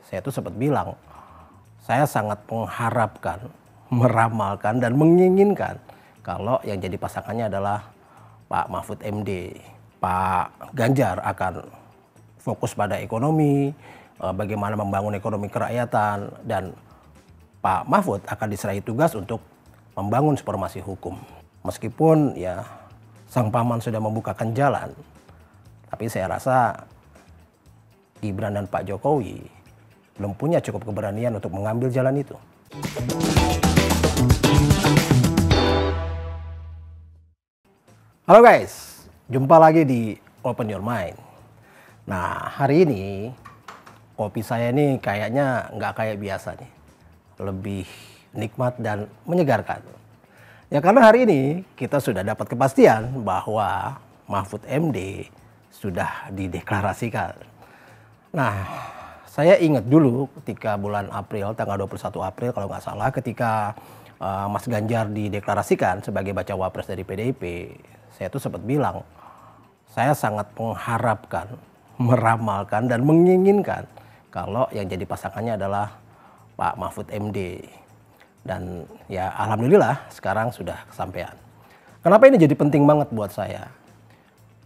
saya tuh sempat bilang, saya sangat mengharapkan, meramalkan dan menginginkan kalau yang jadi pasangannya adalah Pak Mahfud MD. Pak Ganjar akan fokus pada ekonomi, bagaimana membangun ekonomi kerakyatan, dan Pak Mahfud akan diserahi tugas untuk membangun supremasi hukum. Meskipun ya sang paman sudah membukakan jalan, tapi saya rasa Gibran dan Pak Jokowi belum punya cukup keberanian untuk mengambil jalan itu. Halo guys, jumpa lagi di Open Your Mind. Nah, hari ini kopi saya ini kayaknya nggak kayak biasa nih. Lebih nikmat dan menyegarkan. Ya karena hari ini kita sudah dapat kepastian bahwa Mahfud MD sudah dideklarasikan. Nah, saya ingat dulu ketika bulan April, tanggal 21 April kalau nggak salah, ketika Mas Ganjar dideklarasikan sebagai bacawa pres dari PDIP, saya tuh sempat bilang, saya sangat mengharapkan, meramalkan dan menginginkan kalau yang jadi pasangannya adalah Pak Mahfud MD. Dan ya alhamdulillah sekarang sudah kesampaian. Kenapa ini jadi penting banget buat saya?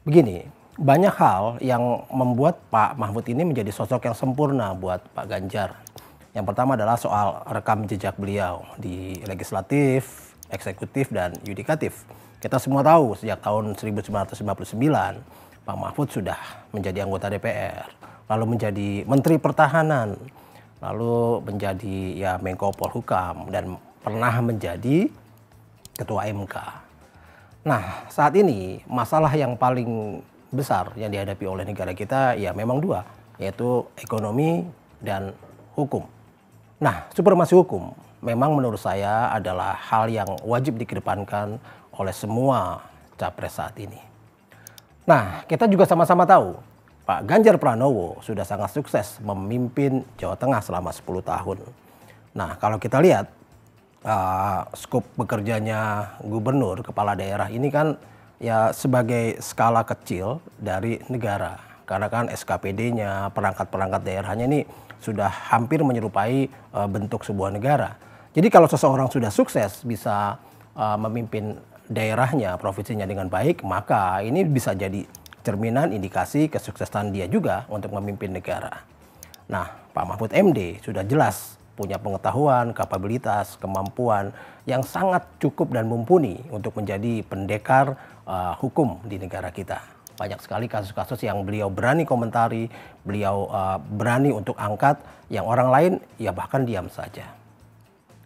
Begini, banyak hal yang membuat Pak Mahfud ini menjadi sosok yang sempurna buat Pak Ganjar. Yang pertama adalah soal rekam jejak beliau di legislatif, eksekutif, dan yudikatif. Kita semua tahu sejak tahun 1999 Pak Mahfud sudah menjadi anggota DPR, lalu menjadi Menteri Pertahanan, lalu menjadi ya Menko Polhukam, dan pernah menjadi Ketua MK. Nah, saat ini masalah yang paling besar yang dihadapi oleh negara kita ya memang dua, yaitu ekonomi dan hukum. Nah, supremasi hukum memang menurut saya adalah hal yang wajib dikedepankan oleh semua capres saat ini. Nah, kita juga sama-sama tahu Pak Ganjar Pranowo sudah sangat sukses memimpin Jawa Tengah selama 10 tahun. Nah, kalau kita lihat skop bekerjanya gubernur, kepala daerah ini kan ya sebagai skala kecil dari negara. Karena kan SKPD-nya, perangkat-perangkat daerahnya ini sudah hampir menyerupai bentuk sebuah negara. Jadi kalau seseorang sudah sukses bisa memimpin daerahnya, provinsinya dengan baik, maka ini bisa jadi cerminan indikasi kesuksesan dia juga untuk memimpin negara. Nah, Pak Mahfud MD sudah jelas punya pengetahuan, kapabilitas, kemampuan yang sangat cukup dan mumpuni untuk menjadi pendekar hukum di negara kita. Banyak sekali kasus-kasus yang beliau berani komentari, beliau berani untuk angkat, yang orang lain ya bahkan diam saja.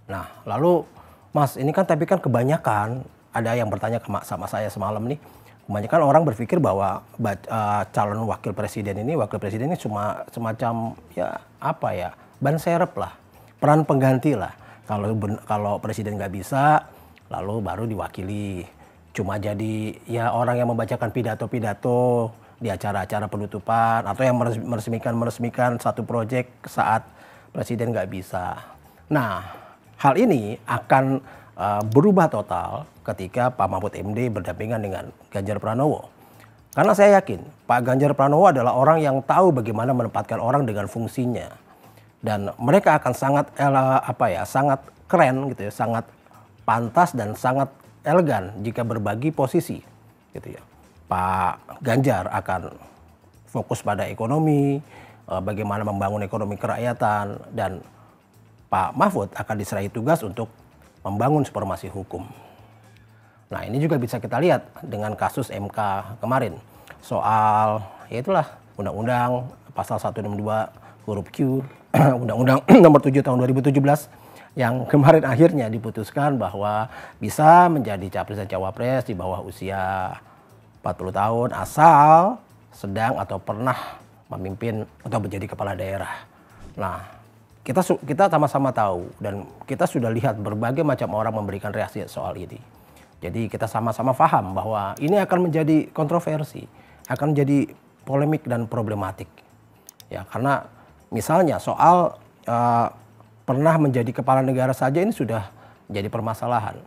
Nah, lalu Mas, ini kan tapi kan kebanyakan, ada yang bertanya sama saya semalam nih, kebanyakan orang berpikir bahwa calon wakil presiden ini cuma semacam ya apa ya, ban serep lah, peran pengganti lah. Kalau presiden nggak bisa, lalu baru diwakili, cuma jadi ya orang yang membacakan pidato-pidato di acara-acara penutupan, atau yang meresmikan satu proyek saat presiden nggak bisa. Nah, hal ini akan berubah total ketika Pak Mahfud MD berdampingan dengan Ganjar Pranowo. Karena saya yakin Pak Ganjar Pranowo adalah orang yang tahu bagaimana menempatkan orang dengan fungsinya. Dan mereka akan sangat keren gitu ya, sangat pantas dan sangat elegan jika berbagi posisi gitu ya. Pak Ganjar akan fokus pada ekonomi, bagaimana membangun ekonomi kerakyatan, dan Pak Mahfud akan diserahi tugas untuk membangun supremasi hukum. Nah, ini juga bisa kita lihat dengan kasus MK kemarin. Soal, ya itulah, Undang-Undang Pasal 162 huruf Q, Undang-Undang Nomor 7 Tahun 2017, yang kemarin akhirnya diputuskan bahwa bisa menjadi capres dan cawapres di bawah usia 40 tahun asal sedang atau pernah memimpin atau menjadi kepala daerah. Nah, kita sama-sama tahu dan kita sudah lihat berbagai macam orang memberikan reaksi soal ini. Jadi kita sama-sama paham bahwa ini akan menjadi kontroversi, akan menjadi polemik dan problematik. Ya, karena misalnya soal pernah menjadi kepala negara saja ini sudah jadi permasalahan.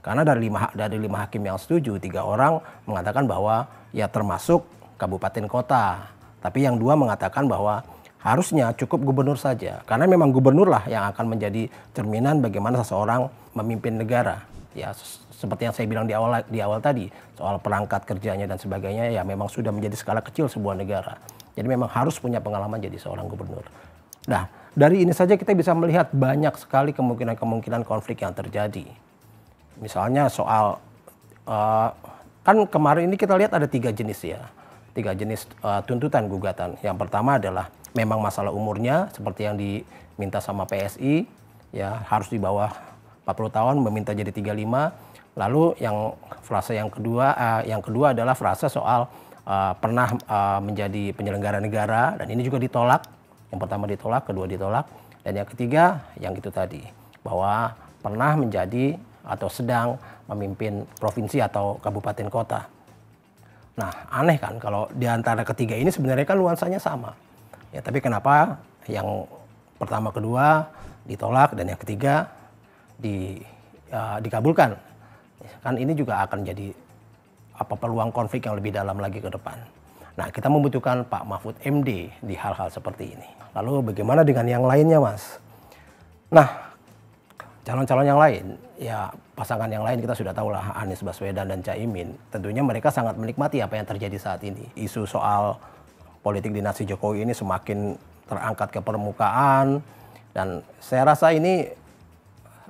Karena dari lima hakim yang setuju, 3 orang mengatakan bahwa ya termasuk kabupaten kota. Tapi yang 2 mengatakan bahwa harusnya cukup gubernur saja. Karena memang gubernur lah yang akan menjadi cerminan bagaimana seseorang memimpin negara. Ya, seperti yang saya bilang di awal tadi, soal perangkat kerjanya dan sebagainya, ya memang sudah menjadi skala kecil sebuah negara. Jadi memang harus punya pengalaman jadi seorang gubernur. Nah, dari ini saja kita bisa melihat banyak sekali kemungkinan-kemungkinan konflik yang terjadi. Misalnya soal, kan kemarin ini kita lihat ada 3 jenis ya. 3 jenis tuntutan gugatan. Yang pertama adalah memang masalah umurnya, seperti yang diminta sama PSI, ya harus di bawah 40 tahun, meminta jadi 35. Lalu yang frase yang kedua adalah frase soal pernah menjadi penyelenggara negara, dan ini juga ditolak. Yang pertama ditolak, kedua ditolak, dan yang ketiga yang itu tadi, bahwa pernah menjadi atau sedang memimpin provinsi atau kabupaten kota. Nah, aneh kan kalau di antara ketiga ini sebenarnya kan nuansanya sama. Ya, tapi kenapa yang pertama kedua ditolak dan yang ketiga dikabulkan? Kan ini juga akan jadi peluang konflik yang lebih dalam lagi ke depan. Nah, kita membutuhkan Pak Mahfud MD di hal-hal seperti ini. Lalu bagaimana dengan yang lainnya, Mas? Nah, calon-calon yang lain, ya pasangan yang lain kita sudah tahu lah, Anies Baswedan dan Caimin. Tentunya mereka sangat menikmati apa yang terjadi saat ini. Isu soal politik dinasti Jokowi ini semakin terangkat ke permukaan, dan saya rasa ini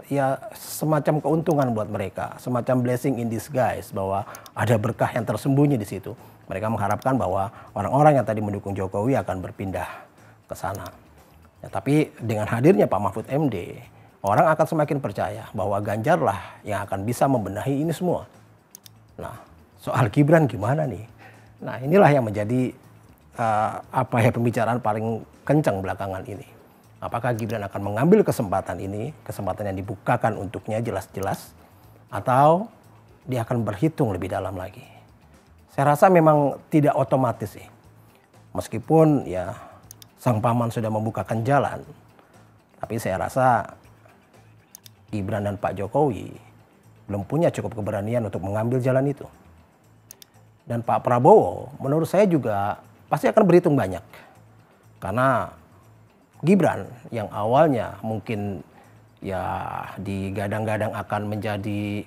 ya semacam keuntungan buat mereka, semacam blessing in disguise, bahwa ada berkah yang tersembunyi di situ. Mereka mengharapkan bahwa orang-orang yang tadi mendukung Jokowi akan berpindah ke sana. Ya, tapi dengan hadirnya Pak Mahfud MD, orang akan semakin percaya bahwa Ganjar lah yang akan bisa membenahi ini semua. Nah, soal Gibran gimana nih? Nah, inilah yang menjadi pembicaraan paling kencang belakangan ini. Apakah Gibran akan mengambil kesempatan ini, kesempatan yang dibukakan untuknya jelas-jelas, atau dia akan berhitung lebih dalam lagi? Saya rasa memang tidak otomatis sih. Meskipun ya sang paman sudah membukakan jalan, tapi saya rasa Gibran dan Pak Jokowi belum punya cukup keberanian untuk mengambil jalan itu. Dan Pak Prabowo menurut saya juga pasti akan berhitung banyak. Karena Gibran yang awalnya mungkin ya digadang-gadang akan menjadi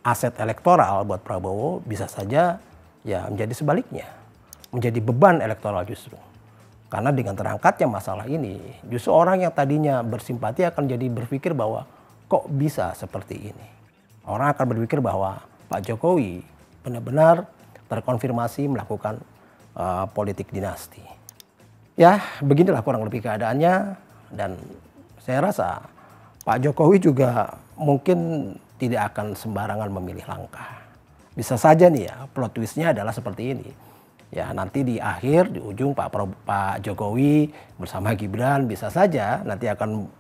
aset elektoral buat Prabowo, bisa saja ya menjadi sebaliknya, menjadi beban elektoral justru. Karena dengan terangkatnya masalah ini, justru orang yang tadinya bersimpati akan jadi berpikir bahwa kok bisa seperti ini. Orang akan berpikir bahwa Pak Jokowi benar-benar terkonfirmasi melakukan politik dinasti. Ya, beginilah kurang lebih keadaannya, dan saya rasa Pak Jokowi juga mungkin tidak akan sembarangan memilih langkah. Bisa saja nih ya, plot twistnya adalah seperti ini. Ya, nanti di akhir, di ujung Pak Jokowi bersama Gibran bisa saja nanti akan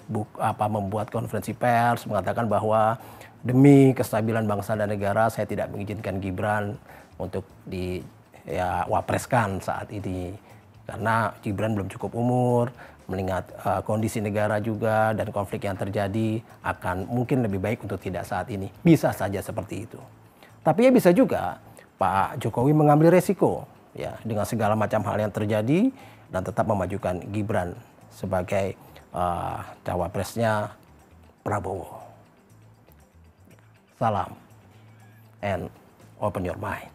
membuat konferensi pers mengatakan bahwa demi kestabilan bangsa dan negara saya tidak mengizinkan Gibran untuk wapreskan saat ini. Karena Gibran belum cukup umur, mengingat kondisi negara juga dan konflik yang terjadi, akan mungkin lebih baik untuk tidak saat ini. Bisa saja seperti itu. Tapi ya bisa juga Pak Jokowi mengambil resiko ya dengan segala macam hal yang terjadi dan tetap memajukan Gibran sebagai cawapresnya Prabowo. Salam and open your mind.